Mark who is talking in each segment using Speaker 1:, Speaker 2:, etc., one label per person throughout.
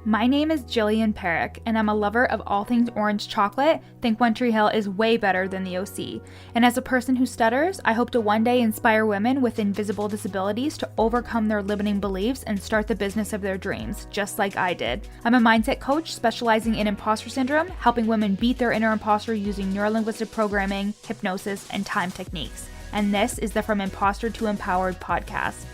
Speaker 1: My name is Jillian Perrick, and I'm a lover of all things orange chocolate. Think One Tree Hill is way better than the OC. And as a person who stutters, I hope to one day inspire women with invisible disabilities to overcome their limiting beliefs and start the business of their dreams, just like I did. I'm a mindset coach specializing in imposter syndrome, helping women beat their inner imposter using neurolinguistic programming, hypnosis, and time techniques. And this is the From Imposter to Empowered podcast.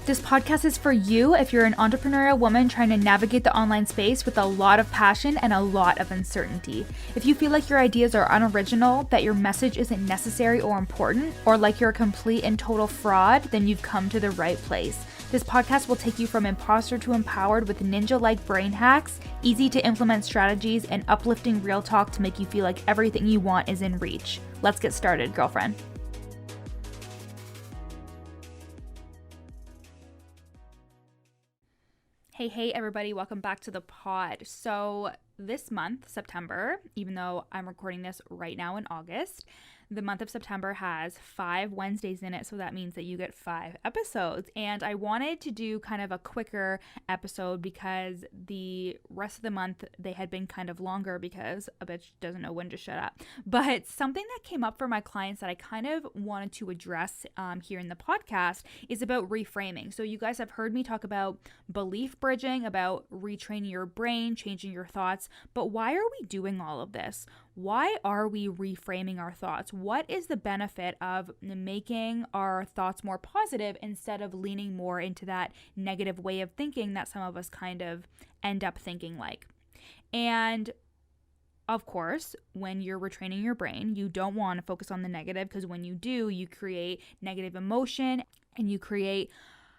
Speaker 1: This podcast is for you if you're an entrepreneurial woman trying to navigate the online space with a lot of passion and a lot of uncertainty. If you feel like your ideas are unoriginal, that your message isn't necessary or important, or like you're a complete and total fraud, then you've come to the right place. This podcast will take you from imposter to empowered with ninja-like brain hacks, easy to implement strategies, and uplifting real talk to make you feel like everything you want is in reach. Let's get started, girlfriend. Hey everybody, welcome back to the pod. So this month, September, even though I'm recording this right now in August, the month of September has 5 Wednesdays in it, so that means that you get 5 episodes. And I wanted to do kind of a quicker episode because the rest of the month they had been kind of longer because a bitch doesn't know when to shut up. But something that came up for my clients that I kind of wanted to address here in the podcast is about reframing. So you guys have heard me talk about belief bridging, about retraining your brain, changing your thoughts, but why are we doing all of this? Why are we reframing our thoughts? What is the benefit of making our thoughts more positive instead of leaning more into that negative way of thinking that some of us kind of end up thinking like? And of course, when you're retraining your brain, you don't want to focus on the negative because when you do, you create negative emotion and you create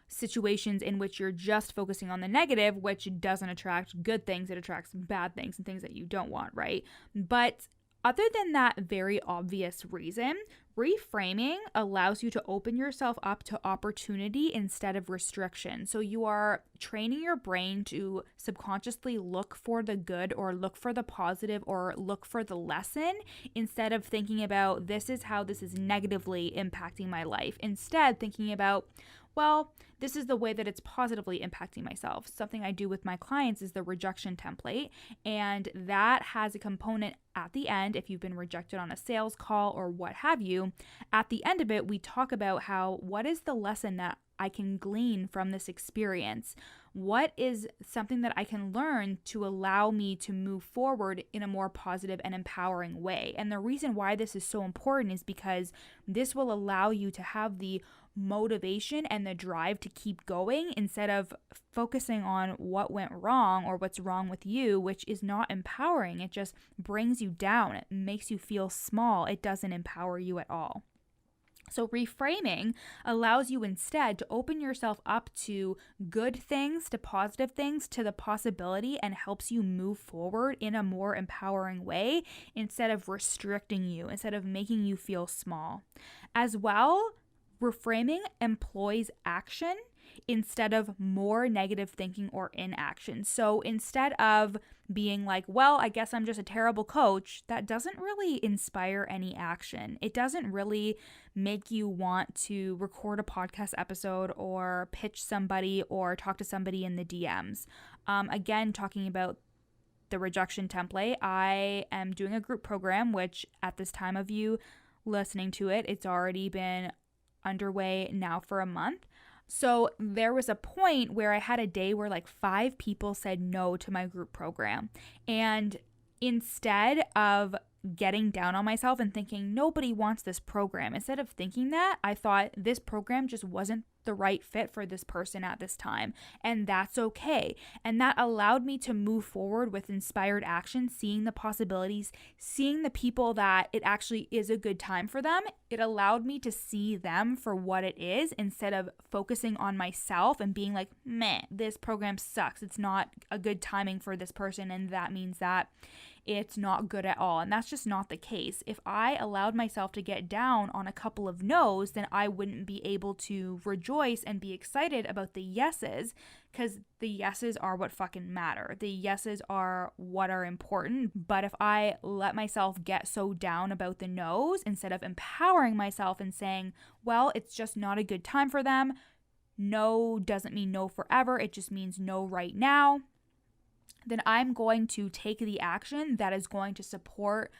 Speaker 1: situations in which you're just focusing on the negative, which doesn't attract good things. It attracts bad things and things that you don't want, right? But other than that very obvious reason, reframing allows you to open yourself up to opportunity instead of restriction. So you are training your brain to subconsciously look for the good or look for the positive or look for the lesson instead of thinking about this is how this is negatively impacting my life. Instead, thinking about, well, this is the way that it's positively impacting myself. Something I do with my clients is the rejection template, and that has a component at the end. If you've been rejected on a sales call or what have you, at the end of it, we talk about what is the lesson that I can glean from this experience? What is something that I can learn to allow me to move forward in a more positive and empowering way? And the reason why this is so important is because this will allow you to have the motivation and the drive to keep going instead of focusing on what went wrong or what's wrong with you, which is not empowering. It just brings you down. It makes you feel small. It doesn't empower you at all. So reframing allows you instead to open yourself up to good things, to positive things, to the possibility, and helps you move forward in a more empowering way instead of restricting you, instead of making you feel small. As well, reframing employs action instead of more negative thinking or inaction. So instead of being like, well, I guess I'm just a terrible coach, that doesn't really inspire any action. It doesn't really make you want to record a podcast episode or pitch somebody or talk to somebody in the DMs. Again, talking about the rejection template, I am doing a group program, which at this time of you listening to it, it's already been underway now for a month. So there was a point where I had a day where like 5 people said no to my group program. And instead of getting down on myself and thinking nobody wants this program, instead of thinking that, I thought this program just wasn't the right fit for this person at this time, and that's okay. And that allowed me to move forward with inspired action, seeing the possibilities, seeing the people that it actually is a good time for them. It allowed me to see them for what it is instead of focusing on myself and being like, meh, this program sucks. It's not a good timing for this person, and that means that it's not good at all. And that's just not the case. If I allowed myself to get down on a couple of no's, then I wouldn't be able to rejoice and be excited about the yeses, because the yeses are what fucking matter. The yeses are what are important. But if I let myself get so down about the no's instead of empowering myself and saying, well, it's just not a good time for them, no doesn't mean no forever, it just means no right now, then I'm going to take the action that is going to support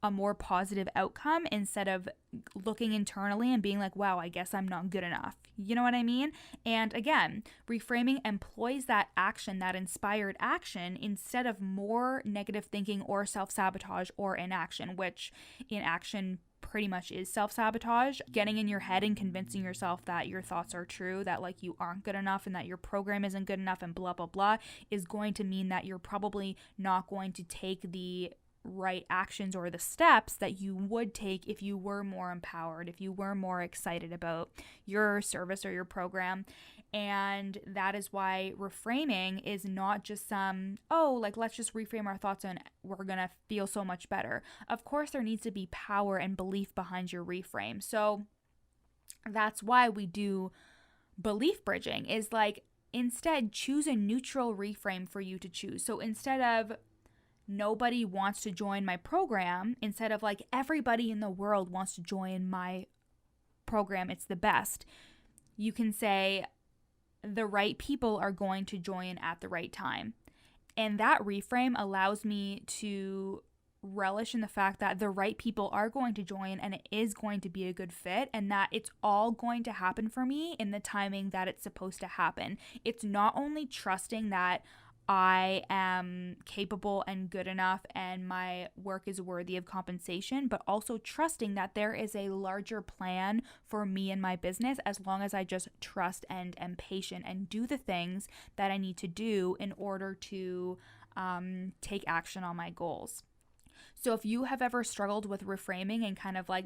Speaker 1: a more positive outcome instead of looking internally and being like, wow, I guess I'm not good enough. You know what I mean? And again, reframing employs that action, that inspired action, instead of more negative thinking or self-sabotage or inaction, which inaction pretty much is self-sabotage. Getting in your head and convincing yourself that your thoughts are true, that like you aren't good enough and that your program isn't good enough and blah, blah, blah, is going to mean that you're probably not going to take the right actions or the steps that you would take if you were more empowered, if you were more excited about your service or your program. And that is why reframing is not just let's just reframe our thoughts and we're gonna feel so much better. Of course, there needs to be power and belief behind your reframe. So that's why we do belief bridging, is like, instead choose a neutral reframe for you to choose. So instead of nobody wants to join my program, instead of like everybody in the world wants to join my program, it's the best, you can say the right people are going to join at the right time. And that reframe allows me to relish in the fact that the right people are going to join and it is going to be a good fit, and that it's all going to happen for me in the timing that it's supposed to happen. It's not only trusting that I am capable and good enough and my work is worthy of compensation, but also trusting that there is a larger plan for me and my business, as long as I just trust and am patient and do the things that I need to do in order to take action on my goals. So if you have ever struggled with reframing and kind of like,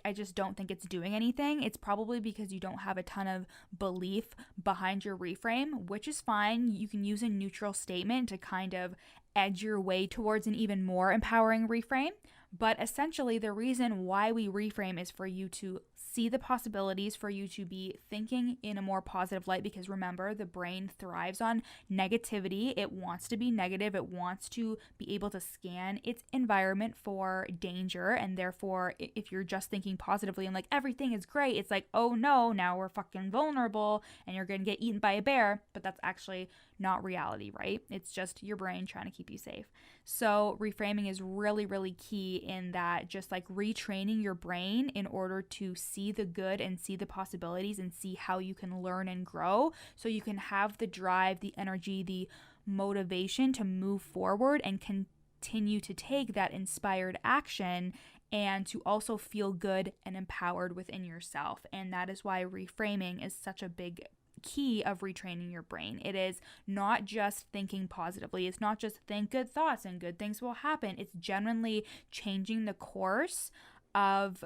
Speaker 1: I just don't think it's doing anything, it's probably because you don't have a ton of belief behind your reframe, which is fine. You can use a neutral statement to kind of edge your way towards an even more empowering reframe. But essentially, the reason why we reframe is for you to see the possibilities, for you to be thinking in a more positive light, because remember, the brain thrives on negativity. It wants to be negative. It wants to be able to scan its environment for danger. And therefore, if you're just thinking positively and like everything is great, it's like, oh no, now we're fucking vulnerable and you're going to get eaten by a bear. But that's actually not reality, right? It's just your brain trying to keep you safe. So reframing is really, really key in that, just like retraining your brain in order to see the good and see the possibilities and see how you can learn and grow, so you can have the drive, the energy, the motivation to move forward and continue to take that inspired action, and to also feel good and empowered within yourself. And that is why reframing is such a big key of retraining your brain. It is not just thinking positively. It's not just think good thoughts and good things will happen. It's genuinely changing the course of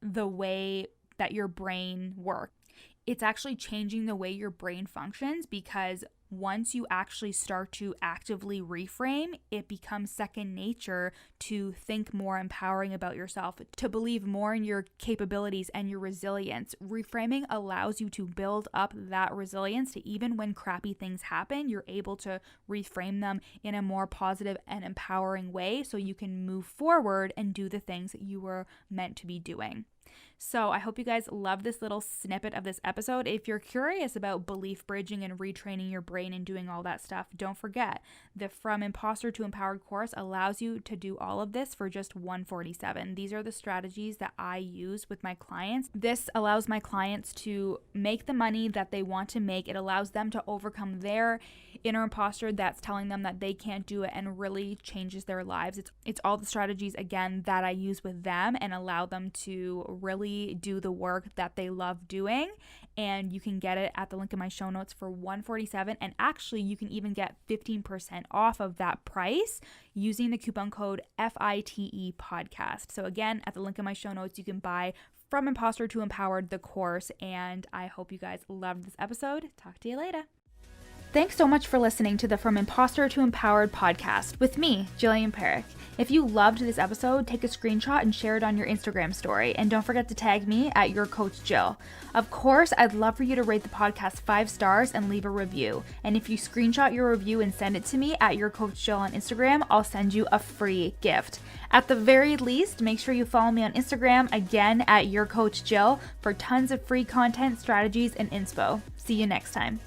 Speaker 1: the way that your brain works. It's actually changing the way your brain functions, because once you actually start to actively reframe, it becomes second nature to think more empowering about yourself, to believe more in your capabilities and your resilience. Reframing allows you to build up that resilience to, even when crappy things happen, you're able to reframe them in a more positive and empowering way, so you can move forward and do the things that you were meant to be doing. So I hope you guys love this little snippet of this episode. If you're curious about belief bridging and retraining your brain and doing all that stuff, don't forget the From Imposter to Empowered course allows you to do all of this for just $147. These are the strategies that I use with my clients. This allows my clients to make the money that they want to make. It allows them to overcome their inner imposter that's telling them that they can't do it, and really changes their lives. It's all the strategies, again, that I use with them and allow them to really do the work that they love doing. And you can get it at the link in my show notes for $147. And actually, you can even get 15% off of that price using the coupon code FITE podcast. So again, at the link in my show notes, you can buy From Imposter to Empowered, the course. And I hope you guys loved this episode. Talk to you later. Thanks so much for listening to the From Imposter to Empowered podcast with me, Jillian Perrick. If you loved this episode, take a screenshot and share it on your Instagram story. And don't forget to tag me at Your Coach Jill. Of course, I'd love for you to rate the podcast 5 stars and leave a review. And if you screenshot your review and send it to me at Your Coach Jill on Instagram, I'll send you a free gift. At the very least, make sure you follow me on Instagram, again at Your Coach Jill, for tons of free content, strategies, and inspo. See you next time.